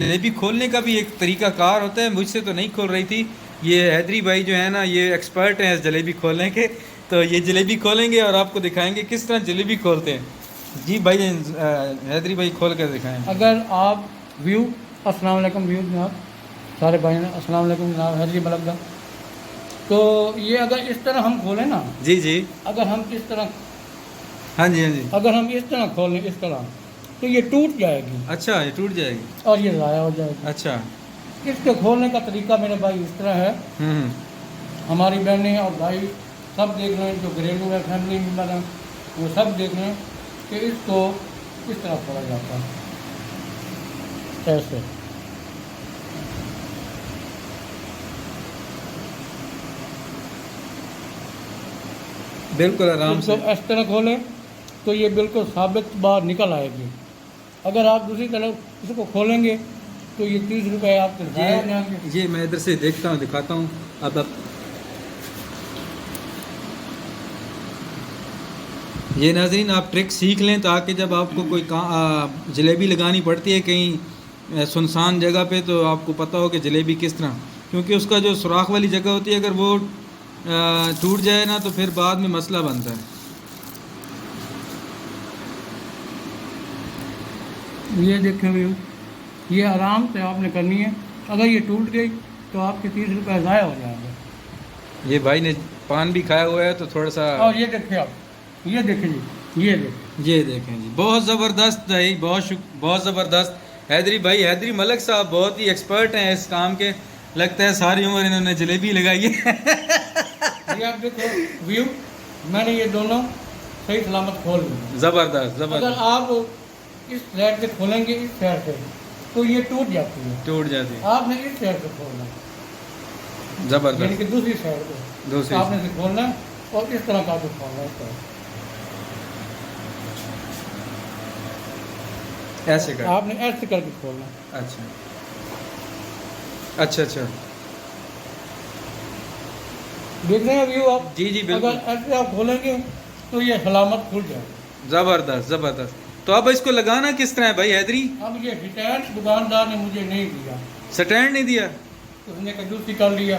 जलेबी खोलने का भी एक तरीका कार होता है, मुझसे तो नहीं खोल रही थी। ये हैदरी भाई जो है ना, ये एक्सपर्ट हैं इस जलेबी खोलने के। तो ये जलेबी खोलेंगे और आपको दिखाएंगे किस तरह जलेबी खोलते हैं। जी भाई, हैदरी भाई खोल कर दिखाएं। अगर आप व्यू अस्सलाम वालेकुम व्यू जनाब, सारे भाई ने अस्सलाम वालेकुम जनाब, हैदरी मलक दा। तो ये अगर इस तरह हम खोलें ना, जी जी। अगर हम इस तरह हाँ जी हाँ जी। अगर हम इस तरह खोलें इस तरह, तो ये टूट जाएगी अच्छा, ये टूट जाएगी। और ये ज़ाया हो जाएगी। अच्छा। इसके खोलने का तरीका मेरे भाई इस तरह है। हम्म। हमारी बहनें और भाई सब देख रहे हैं, जो घरेलू है फैमिली मेम्बर हैं, वो सब देख रहे हैं कि इसको इस तरह खोला जाता है, ऐसे। बिल्कुल आराम इसको से। इस तरह खोलें तो ये बिल्कुल साबित बाहर निकल आएगी। अगर आप दूसरी तरफ इसको खोलेंगे तो ये 30 रुपये आपके ज़ाया हो जाएंगे। ये मैं इधर से देखता हूँ, दिखाता हूँ। अब ये नाज़रीन, आप ट्रिक सीख लें ताकि जब आपको कोई जलेबी लगानी पड़ती है कहीं सुनसान जगह पे, तो आपको पता हो कि जलेबी किस तरह, क्योंकि उसका जो सुराख वाली जगह होती है, अगर वो टूट जाए ना तो फिर बाद में मसला बनता है। ये देखें व्यू, ये आराम से आपने करनी है। अगर ये टूट गई तो आपके 30 रुपये ज़ाया हो जाएंगे। ये भाई ने पान भी खाया हुआ है तो थोड़ा सा। और ये देखिए आप, ये देखें जी, ये देखें। ये देखें जी, बहुत ज़बरदस्त भाई, बहुत ज़बरदस्त। हैदरी भाई, हैदरी मलक साहब बहुत ही एक्सपर्ट हैं इस काम के। लगता है सारी उम्र इन्होंने जलेबी लगाई है। ये आप देखो व्यू, मैंने ये दोनों सही सलामत खोल ली। ज़बरदस्त अगर ज़बरदस्त। आप इस साइड से खोलेंगे इस साइड से, तो ये टूट जाती है। टूट जाती है। आपने इस साइड से खोलना है, यानी ज़बरदस्त। कि दूसरी साइड को दूसरी आपने से खोलना है और इस तरह का आपको खोलना है, इस तरह। ऐसे कर। आपने ऐसे करके खोलना है। अच्छा अच्छा अच्छा। देख रहे हैं व्यू आप? जी जी बिल्कुल। अगर ऐसे आप खोलेंगे तो ये सलामत खुल जाएगा। ज़बरदस्त ज़बरदस्त। तो अब इसको लगाना किस तरह है भाई हैदरी? अब ये स्टैंड दुकानदार ने मुझे नहीं दिया, स्टैंड नहीं दिया? उसने कंजूसी कर लिया।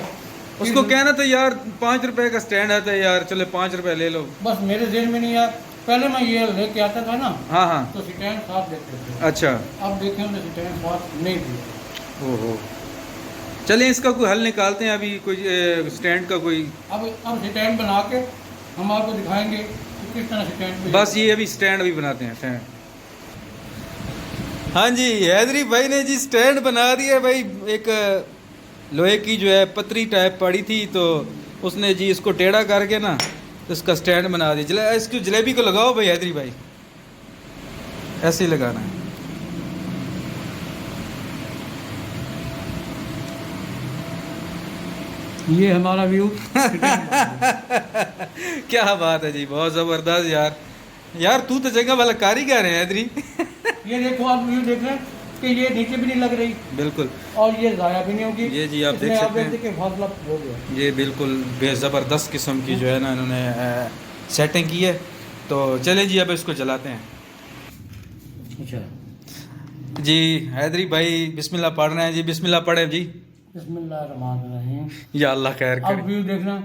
उसको कहना तो यार 5 रुपए का स्टैंड आता है यार, चलो 5 रुपए ले लो। बस मेरे जेल में नहीं आया। पहले मैं ये लेके आता था ना, हाँ हाँ। तो स्टैंड साफ देते थे। अच्छा। अब देखें उन्हें स्टैंड साफ नहीं दिया। ओहो। चलें, इसका कोई हल निकालते हैं अभी, कोई स्टैंड का कोई। अब स्टैंड बना के हम आपको दिखाएंगे कि किस तरह स्टैंड पे। बस ये अभी स्टैंड भी बनाते हैं, स्टैंड। हाँ जी, हैदरी भाई ने जी स्टैंड बना दिया भाई। एक लोहे की जो है पतरी टाइप पड़ी थी, तो उसने जी इसको टेढ़ा करके ना इसका स्टैंड बना दिया। इसको जलेबी को लगाओ भाई हैदरी भाई, ऐसे ही लगाना है। ये हमारा व्यू। क्या बात है जी, बहुत ज़बरदस्त यार। यार तू तो जगह वाला कारीगर है हैदरी। ये देखो आप व्यू देख रहे हैं कि ये नीचे भी नहीं लग रही बिल्कुल। और ये ज़ाया भी नहीं होगी। ये जी आप इसमें देख आप सकते हैं, देखते कि फासला हो गया। ये बिल्कुल ज़बरदस्त किस्म की जो है ना इन्होंने सेटिंग की है। तो चले जी अब इसको जलाते हैं। अच्छा, जी हैदरी भाई बिस्मिल्लाह पढ़ रहे हैं जी, बिस्मिल्लाह पढ़े जी। बिस्मिल्लाहिर्रहमानिर्रहीम। या अल्लाह खैर अब करे। व्यू देखना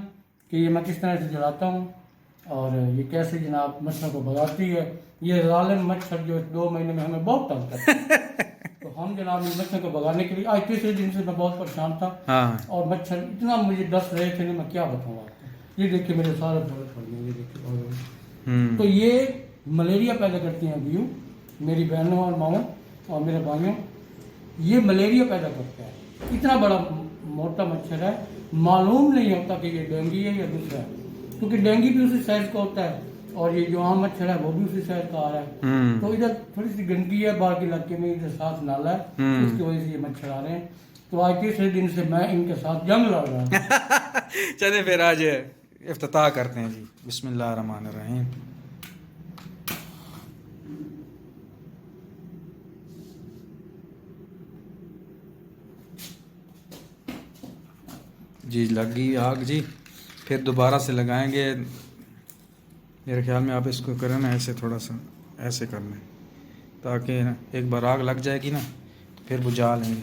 कि ये मैं किस तरह से जलाता हूँ और ये कैसे जनाब मच्छर को भगाती है। ये जालिम मच्छर जो 2 महीने में हमें बहुत तंग करता है। तो हम जनाब इस मच्छर को भगाने के लिए आज तीसरे दिन से मैं बहुत परेशान था। हाँ। और मच्छर इतना मुझे डस रहे थे ना, मैं क्या बताऊँ आपको। ये देखिए मेरे सारे दौरे पड़ गए, ये देखिए। तो ये मलेरिया पैदा करती हैं व्यू, मेरी बहनों और माओं और मेरे भाइयों, ये मलेरिया पैदा करता है। इतना बड़ा मोटा मच्छर है, मालूम नहीं होता कि ये डेंगू है या दूसरा है, क्योंकि डेंगू भी उसी साइज का होता है और ये जो आम मच्छर है वो भी उसी साइज का आ रहा है। तो इधर थोड़ी सी गंदगी है, बाहर के इलाके में इधर साथ नाला है, उसकी वजह से ये मच्छर आ रहे हैं। तो आज तीसरे दिन से मैं इनके साथ जंग लड़ रहा हूँ। चले फिर आज इफ्तिताह करते हैं जी, बिस्मिल्लाहिर्रहमानिर्रहीम। जी लग गई आग जी, फिर दोबारा से लगाएंगे। मेरे ख्याल में आप इसको करें ना ऐसे, थोड़ा सा ऐसे कर लें ताकि ना एक बार आग लग जाएगी ना, फिर बुझा लेंगे।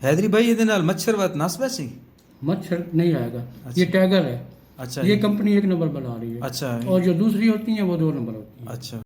हैदरी भाई ये नाल मच्छर वत नस वैसी मच्छर नहीं आएगा। अच्छा। ये टैगर है। अच्छा ये कंपनी 1 नंबर बना रही है। अच्छा और जो दूसरी होती हैं वो 2 नंबर होती हैं। अच्छा